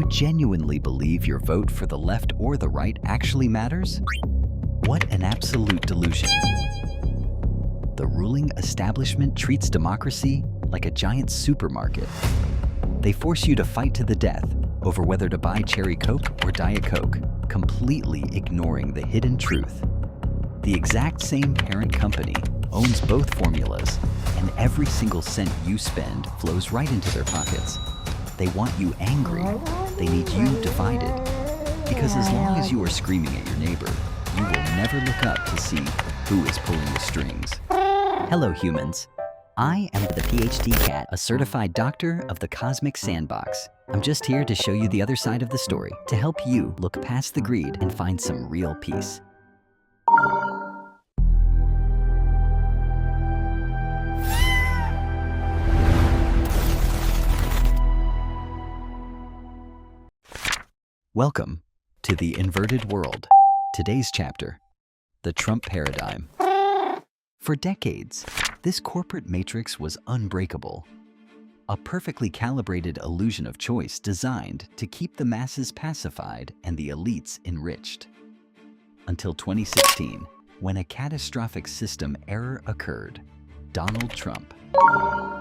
genuinely believe your vote for the left or the right actually matters? What an absolute delusion. The ruling establishment treats democracy like a giant supermarket. They force you to fight to the death over whether to buy Cherry Coke or Diet Coke, completely ignoring the hidden truth. The exact same parent company owns both formulas, and every single cent you spend flows right into their pockets. They want you angry. They need you divided. Because as long as you are screaming at your neighbor, you will never look up to see who is pulling the strings. Hello, humans. I am the PhD Cat, a certified doctor of the cosmic sandbox. I'm just here to show you the other side of the story, to help you look past the greed and find some real peace. Welcome to the inverted world. Today's chapter, the Trump paradigm. For decades, this corporate matrix was unbreakable. A perfectly calibrated illusion of choice designed to keep the masses pacified and the elites enriched. Until 2016, when a catastrophic system error occurred. Donald Trump,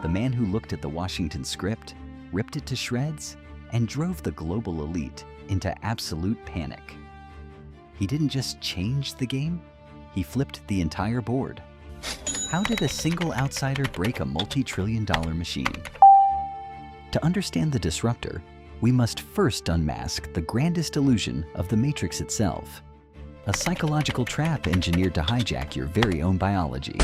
the man who looked at the Washington script, ripped it to shreds, and drove the global elite into absolute panic. He didn't just change the game, he flipped the entire board. How did a single outsider break a multi-trillion-dollar machine? To understand the disruptor, we must first unmask the grandest illusion of the matrix itself, a psychological trap engineered to hijack your very own biology.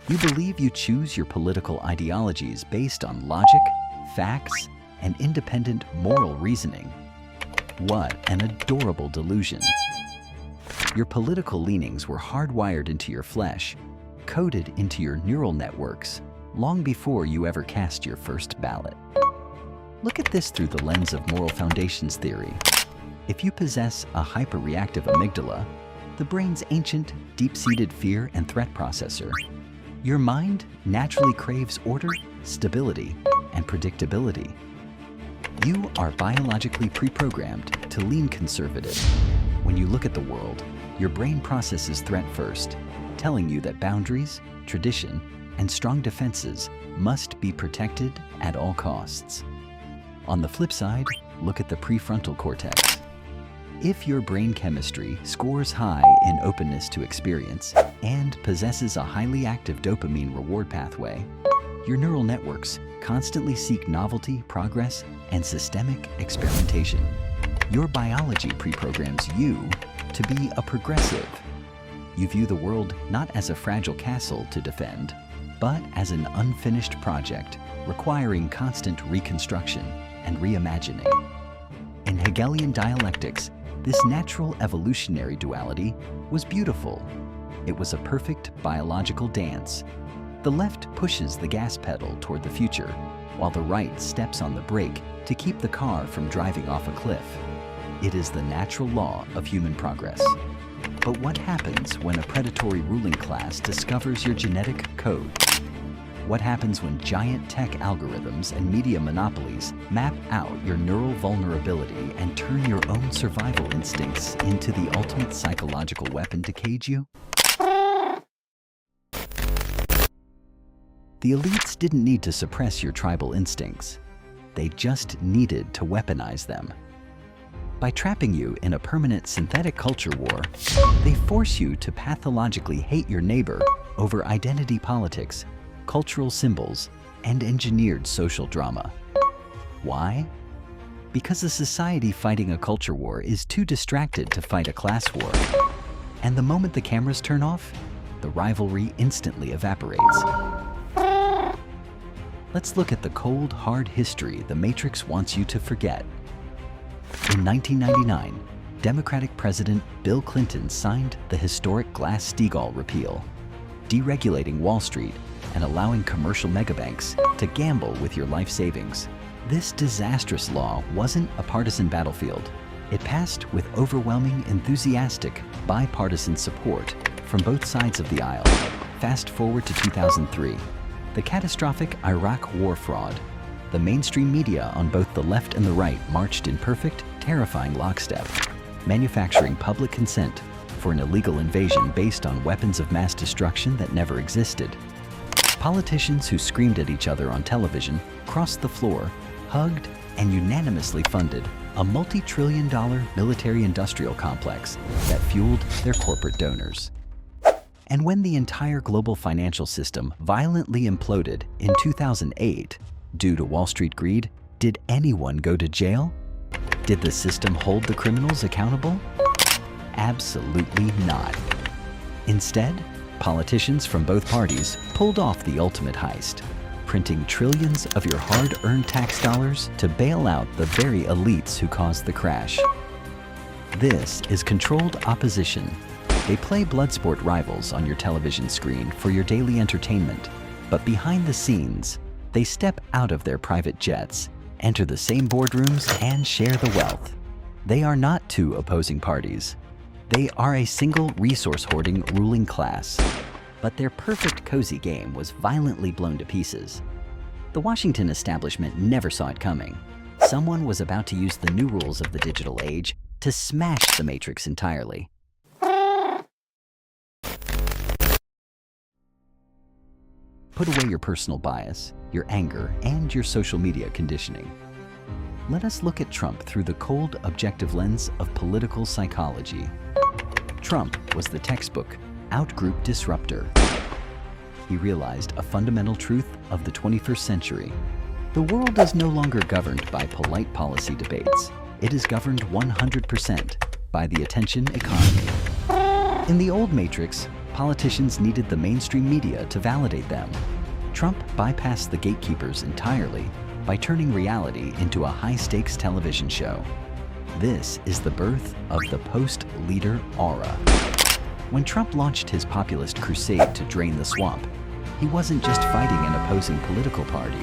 You believe you choose your political ideologies based on logic, facts, and independent moral reasoning. What an adorable delusion. Your political leanings were hardwired into your flesh, coded into your neural networks, long before you ever cast your first ballot. Look at this through the lens of moral foundations theory. If you possess a hyperreactive amygdala, the brain's ancient, deep-seated fear and threat processor, your mind naturally craves order, stability, and predictability. You are biologically pre-programmed to lean conservative. When you look at the world, your brain processes threat first, telling you that boundaries, tradition, and strong defenses must be protected at all costs. On the flip side, look at the prefrontal cortex. If your brain chemistry scores high in openness to experience and possesses a highly active dopamine reward pathway, your neural networks constantly seek novelty, progress, and systemic experimentation. Your biology pre-programs you to be a progressive. You view the world not as a fragile castle to defend, but as an unfinished project requiring constant reconstruction and reimagining. In Hegelian dialectics, this natural evolutionary duality was beautiful. It was a perfect biological dance. The left pushes the gas pedal toward the future, while the right steps on the brake to keep the car from driving off a cliff. It is the natural law of human progress. But what happens when a predatory ruling class discovers your genetic code? What happens when giant tech algorithms and media monopolies map out your neural vulnerability and turn your own survival instincts into the ultimate psychological weapon to cage you? The elites didn't need to suppress your tribal instincts. They just needed to weaponize them. By trapping you in a permanent synthetic culture war, they force you to pathologically hate your neighbor over identity politics, cultural symbols, and engineered social drama. Why? Because a society fighting a culture war is too distracted to fight a class war. And the moment the cameras turn off, the rivalry instantly evaporates. Let's look at the cold, hard history the Matrix wants you to forget. In 1999, Democratic President Bill Clinton signed the historic Glass-Steagall repeal, deregulating Wall Street and allowing commercial megabanks to gamble with your life savings. This disastrous law wasn't a partisan battlefield. It passed with overwhelming, enthusiastic, bipartisan support from both sides of the aisle. Fast forward to 2003. The catastrophic Iraq war fraud. The mainstream media on both the left and the right marched in perfect, terrifying lockstep, manufacturing public consent for an illegal invasion based on weapons of mass destruction that never existed. Politicians who screamed at each other on television crossed the floor, hugged, and unanimously funded a multi-trillion-dollar military-industrial complex that fueled their corporate donors. And when the entire global financial system violently imploded in 2008 due to Wall Street greed, did anyone go to jail? Did the system hold the criminals accountable? Absolutely not. Instead, politicians from both parties pulled off the ultimate heist, printing trillions of your hard-earned tax dollars to bail out the very elites who caused the crash. This is controlled opposition. They play bloodsport rivals on your television screen for your daily entertainment, but behind the scenes, they step out of their private jets, enter the same boardrooms, and share the wealth. They are not two opposing parties. They are a single resource-hoarding ruling class. But their perfect cozy game was violently blown to pieces. The Washington establishment never saw it coming. Someone was about to use the new rules of the digital age to smash the Matrix entirely. Put away your personal bias, your anger, and your social media conditioning. Let us look at Trump through the cold, objective lens of political psychology. Trump was the textbook outgroup disruptor. He realized a fundamental truth of the 21st century. The world is no longer governed by polite policy debates. It is governed 100% by the attention economy. In the old Matrix, politicians needed the mainstream media to validate them. Trump bypassed the gatekeepers entirely by turning reality into a high-stakes television show. This is the birth of the post-leader aura. When Trump launched his populist crusade to drain the swamp, he wasn't just fighting an opposing political party.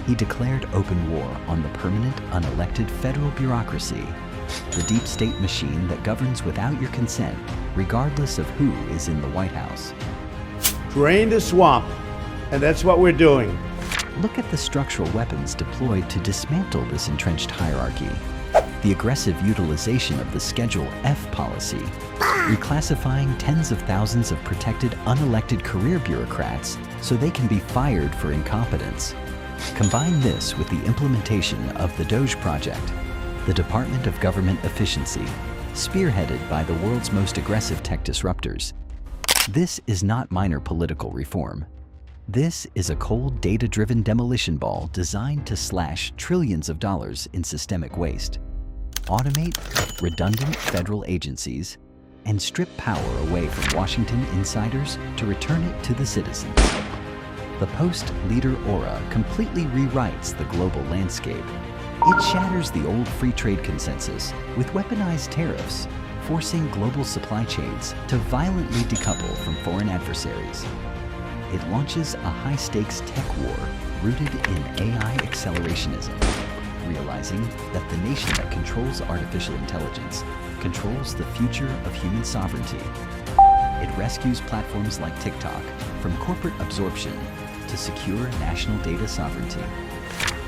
He declared open war on the permanent, unelected federal bureaucracy, the deep state machine that governs without your consent, regardless of who is in the White House. Drain the swamp, and that's what we're doing. Look at the structural weapons deployed to dismantle this entrenched hierarchy. The aggressive utilization of the Schedule F policy, reclassifying tens of thousands of protected, unelected career bureaucrats so they can be fired for incompetence. Combine this with the implementation of the DOGE Project, the Department of Government Efficiency, spearheaded by the world's most aggressive tech disruptors. This is not minor political reform. This is a cold, data-driven demolition ball designed to slash trillions of dollars in systemic waste, automate redundant federal agencies, and strip power away from Washington insiders to return it to the citizens. The post-leader aura completely rewrites the global landscape. It shatters the old free trade consensus with weaponized tariffs, forcing global supply chains to violently decouple from foreign adversaries. It launches a high-stakes tech war rooted in AI accelerationism, realizing that the nation that controls artificial intelligence controls the future of human sovereignty. It rescues platforms like TikTok from corporate absorption to secure national data sovereignty.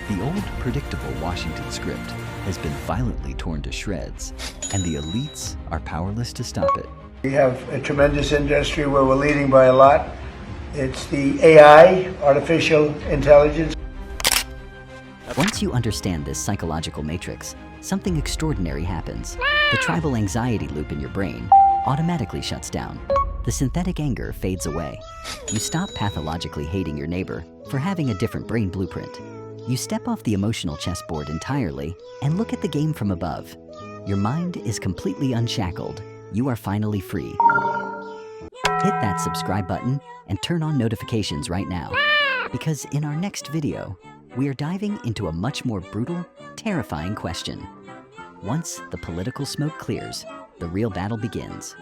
The old, predictable Washington script has been violently torn to shreds, and the elites are powerless to stop it. We have a tremendous industry where we're leading by a lot. It's the AI, artificial intelligence. Once you understand this psychological matrix, something extraordinary happens. The tribal anxiety loop in your brain automatically shuts down. The synthetic anger fades away. You stop pathologically hating your neighbor for having a different brain blueprint. You step off the emotional chessboard entirely and look at the game from above. Your mind is completely unshackled. You are finally free. Hit that subscribe button and turn on notifications right now. Because in our next video, we are diving into a much more brutal, terrifying question. Once the political smoke clears, the real battle begins.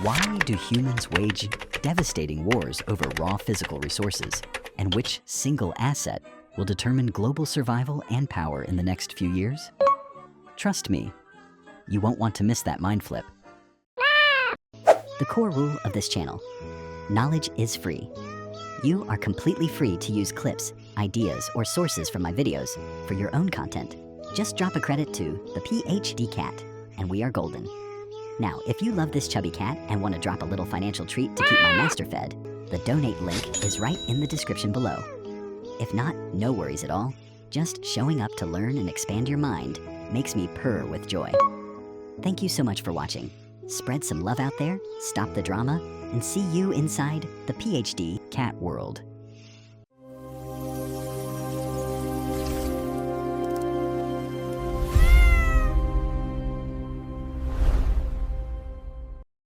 Why do humans wage devastating wars over raw physical resources? And which single asset will determine global survival and power in the next few years? Trust me, you won't want to miss that mind flip. The core rule of this channel: knowledge is free. You are completely free to use clips, ideas, or sources from my videos for your own content. Just drop a credit to the PhD Cat, and we are golden. Now, if you love this chubby cat and want to drop a little financial treat to keep my master fed, the donate link is right in the description below. If not, no worries at all. Just showing up to learn and expand your mind makes me purr with joy. Thank you so much for watching. Spread some love out there, stop the drama, and see you inside the PhD Cat world.